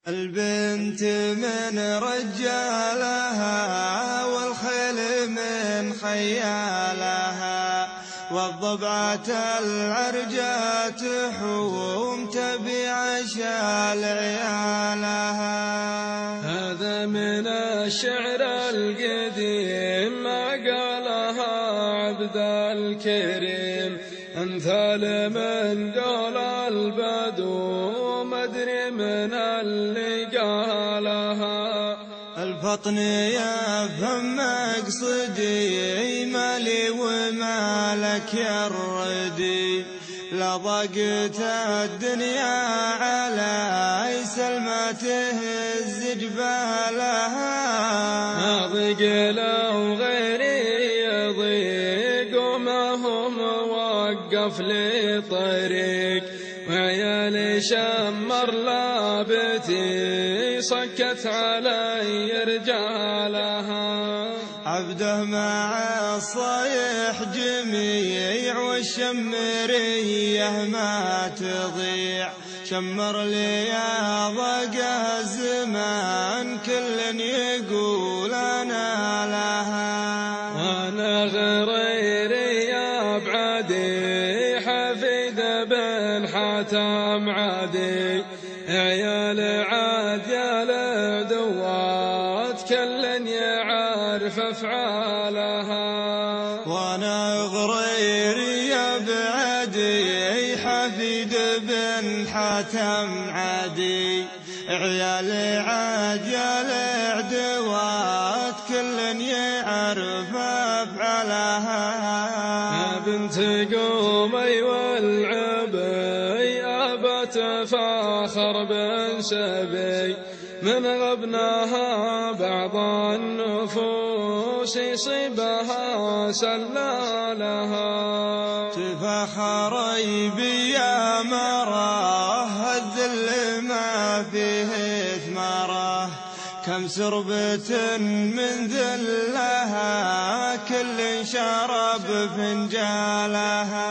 البنت من رجالها والخيل من خيالها والضبعة العرجة تحوم تبي عشال عيالها. هذا من الشعر القديم ما قالها عبد الكريم، أمثال من قول البدو ما أدري من اللي قالها. الفطن يفهم مقصدي مالي ومالك يا الردي، لا ضاقت الدنيا علي سلمى تهز جبالها. أضيق لو غيري يضيق وما هم وقف لي طريق، وعيالي شمر لابتي صكت علي رجالها. عبده مع الصيح جميع والشمرية ما تضيع، شمر لي يا ضاق الزمان كل يقول أنا لها. وانا غريري يا بعدي حفيد بن حاتم عادي، عيال عاد يا لدوات كل يعرف افعالها. وانا غريري يا بعدي حفيد بن حاتم عادي، عيال عاد يا لعدوات كل يعرف افعالها. يا بنت قومي والعبي ابت فاخر بن سبي، من غبناها بعض النفوس يصيبها سلالها. تفخري بي يا مراه الذل ما فيه ثمره، كم سربة من ذلها كل شرب فنجالها.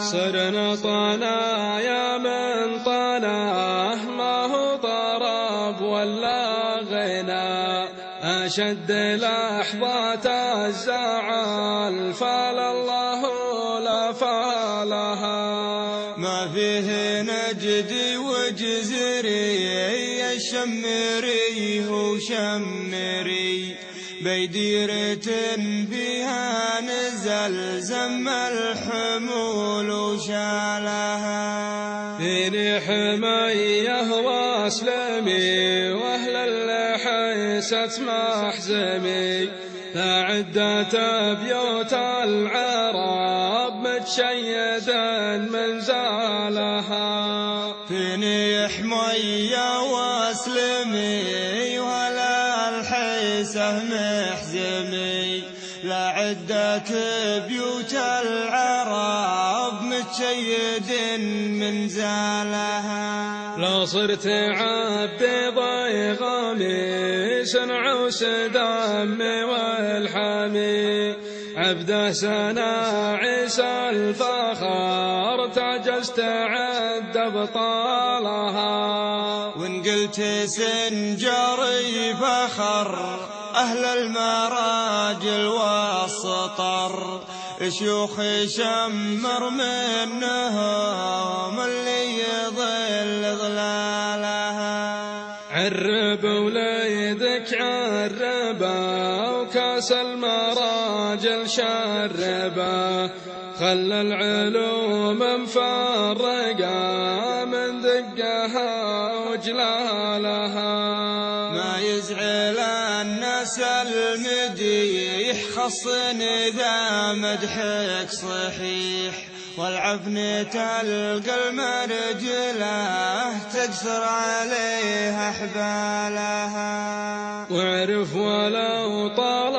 صرنا طنا يا من طناه ما هو طرب ولا غنى، أشد لحظات الزعل فال الله لا فالها. ما فيه نجدي وجزري الشمري هو شمري، بيديرة فيها نزل زم الحمول وشالها. فيني حميه واسلمي واهل الحيسة محزمي، لا عدة بيوت العرب متشيدا من زالها. فيني حميه واسلمي ولا الحيسة محزمي، لا عدة بيوت العرب متشيد من زالها. لو صرت عبد ضيغامي سنع سدامي والحامي، عبد سناعس الفخر تعجزت عد بطالها. وان قلت سنجري فخر أهل المراجل والسطر، شيوخ شمر منهم اللي يضل ظلالها. عرب وليدك عربا وكاس المراجل شربا، خلى العلوم مفرقا من دقها وجلالها. ما يزعل الناس المديح خصن ذا مدحك صحيح، والعفن تلقى المرجله تكسر عليها حبالها. واعرف ولو طال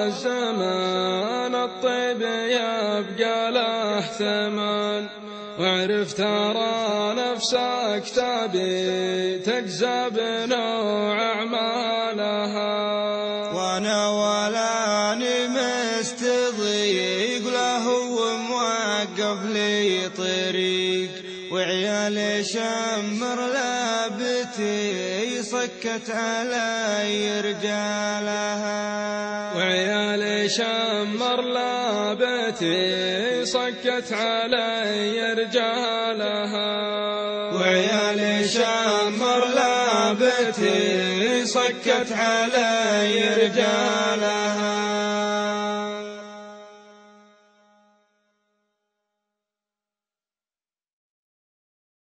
الزمان الطيب يبقى له ثمن، واعرف ترى نفسك تبي تجزى بنوع أعمالها. وانا ولاني مستضيق له موقف لي طريق، وعيال شاب شمر لابتي صكت علي رجالها وعيالي شمر لابتي صكت علي رجالها وعيالي شمر لابتي صكت علي رجالها